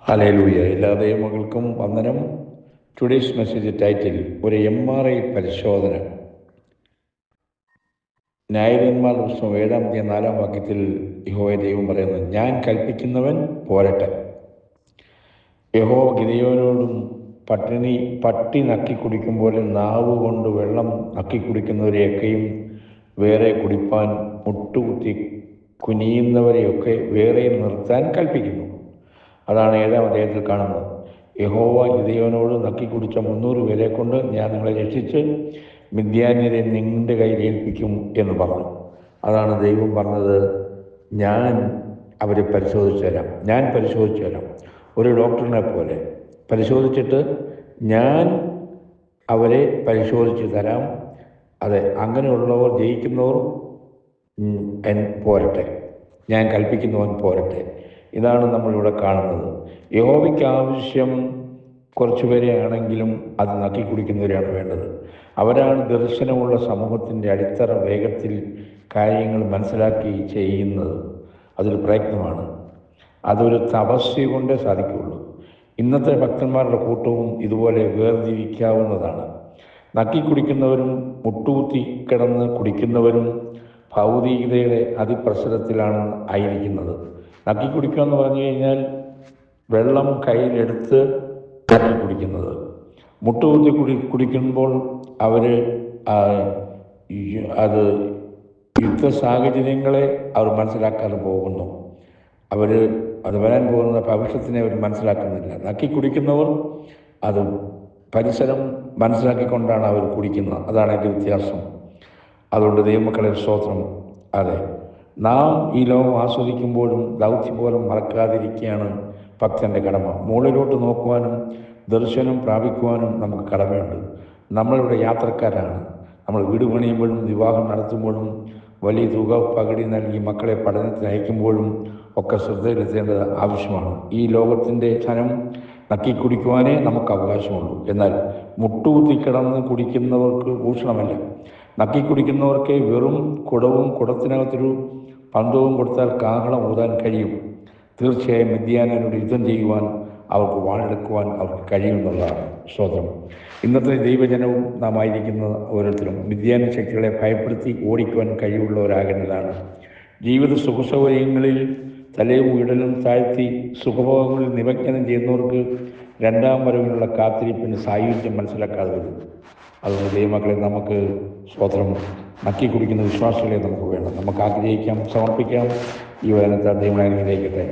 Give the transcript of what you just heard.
Hallelujah. എല്ലാ ദൈവമക്കൾക്കും വന്ദനം. Today's message title ഒരു MRI പരിശോധന. ന്യായാധിപന്മാരുടെ പുസ്തകം 7-4 യഹോവ ദൈവം പറയുന്നു, ഞാൻ കൽപ്പിക്കുന്നവൻ പോരട്ടെ. യഹോവ ഗിദെയോനോടും പട്ടി നക്കി കുടിക്കുമ്പോൾ നാവ് കൊണ്ട് വെള്ളം നക്കി കുടിക്കുന്നവരെയൊക്കെയും വേറെ കുടിപ്പാൻ, മുട്ടുകുത്തി കുനിയുന്നവരെയൊക്കെ വേറെ നിർത്താൻ കൽപ്പിക്കുന്നു. അതാണ് 7-ാം അധ്യായത്തിൽ കാണുന്നത്. യഹോവ ഗിദെയോനോട് നക്കി കുടിച്ച 300 പേരെ കൊണ്ട് ഞാൻ നിങ്ങളെ രക്ഷിച്ച് മിദ്യാന്യരെ നിങ്ങളുടെ കയ്യിൽ ഏൽപ്പിക്കും എന്ന് പറഞ്ഞു. അതാണ് ദൈവം പറഞ്ഞത്, ഞാൻ അവരെ പരിശോധിച്ചു തരാം. ഒരു ഡോക്ടറിനെ പോലെ പരിശോധിച്ചിട്ട് ഞാൻ അവരെ പരിശോധിച്ച് തരാം. അതെ, അങ്ങനെയുള്ളവർ ജയിക്കുന്നവർ പോരട്ടെ, ഞാൻ കൽപ്പിക്കുന്നവൻ പോരട്ടെ. ഇതാണ് നമ്മളിവിടെ കാണുന്നത്. യഹോവയ്ക്ക് ആവശ്യം കുറച്ചുപേരെ ആണെങ്കിലും അത് നക്കി കുടിക്കുന്നവരെയാണ് വേണ്ടത്. അവരാണ് ദർശനമുള്ള സമൂഹത്തിൻ്റെ അടിത്തറ വേഗത്തിൽ കാര്യങ്ങൾ മനസ്സിലാക്കി ചെയ്യുന്നത്. അതൊരു പ്രയത്നമാണ്. അതൊരു തപസ്യ കൊണ്ടേ സാധിക്കുകയുള്ളൂ. ഇന്നത്തെ ഭക്തന്മാരുടെ കൂട്ടവും ഇതുപോലെ വേർതിരിക്കാവുന്നതാണ്. നക്കി കുടിക്കുന്നവരും മുട്ടുകുത്തി കിടന്ന് കുടിക്കുന്നവരും ഭൗതികതയുടെ അതിപ്രസരത്തിലാണ് ആയിരിക്കുന്നത്. നക്കി കുടിക്കുക എന്ന് പറഞ്ഞു കഴിഞ്ഞാൽ വെള്ളം കയ്യിലെടുത്ത് നക്കി കുടിക്കുന്നത്. മുട്ടുകുത്തി കുടിക്കുമ്പോൾ അവർ അത് യുദ്ധ സാഹചര്യങ്ങളെ അവർ മനസ്സിലാക്കാതെ പോകുന്നു. അത് വരാൻ പോകുന്ന ഭവിഷ്യത്തിനെ അവർ മനസ്സിലാക്കുന്നില്ല. നക്കി കുടിക്കുന്നവർ അത് പരിസരം മനസ്സിലാക്കിക്കൊണ്ടാണ് അവർ കുടിക്കുന്നത്. അതാണ് അതിൻ്റെ വ്യത്യാസം. അതുകൊണ്ട് ദൈവമക്കളെ സ്തോത്രം. അതെ, നാം ഈ ലോകം ആസ്വദിക്കുമ്പോഴും ദൗത്യബോധം മറക്കാതിരിക്കുകയാണ് ഭക്തൻ്റെ കടമ. മുകളിലോട്ട് നോക്കുവാനും ദർശനം പ്രാപിക്കുവാനും നമുക്ക് കടമയുണ്ട്. നമ്മളിവിടെ യാത്രക്കാരാണ്. നമ്മൾ വീട് പണിയുമ്പോഴും വിവാഹം നടത്തുമ്പോഴും വലിയ തുക പകുതി നൽകി മക്കളെ പഠനത്തിന് അയക്കുമ്പോഴും ഒക്കെ ശ്രദ്ധയിലെത്തേണ്ടത് ആവശ്യമാണ്. ഈ ലോകത്തിൻ്റെ ധനം നക്കി കുടിക്കുവാനേ നമുക്ക് അവകാശമുള്ളൂ. എന്നാൽ മുട്ടുകുത്തി കിടന്ന് കുടിക്കുന്നവർക്ക് ഭൂഷണമല്ല. നക്കി കുടിക്കുന്നവർക്ക് വെറും കുടവും കുടത്തിനകത്തൊരു പന്തവും കൊടുത്താൽ കാഹളം ഊതാൻ കഴിയും. തീർച്ചയായും മിദ്യാന്യരോട് യുദ്ധം ചെയ്യുവാൻ, അവർക്ക് വാളെടുക്കുവാൻ അവർക്ക് കഴിയുമെന്നുള്ളതാണ്. സ്തോത്രം. ഇന്നത്തെ ദൈവജനവും നാം ആയിരിക്കുന്ന ഓരോരുത്തരും മിദ്യാന്യ ശക്തികളെ ഭയപ്പെടുത്തി ഓടിക്കുവാൻ കഴിവുള്ളവരാകേണ്ടതാണ്. ജീവിത സുഖസൗകര്യങ്ങളിൽ തലയും ഉടലും താഴ്ത്തി സുഖഭോഗങ്ങളിൽ നിമജ്ഞനം ചെയ്യുന്നവർക്ക് രണ്ടാം വരവിനുള്ള കാത്തിരിപ്പിന് സായുജ്യം മനസ്സിലാക്കാതെ വരും. അതുകൊണ്ട് ദൈവമക്കളെ, നമുക്ക് സ്തോത്രം, നക്കി കുടിക്കുന്ന വിശ്വാസികളെ നമുക്ക് വേണം. നമുക്ക് ആഗ്രഹിക്കാം, സമർപ്പിക്കാം. ഈ വചനത്താൽ ദൈവം അനുഗ്രഹിക്കട്ടെ.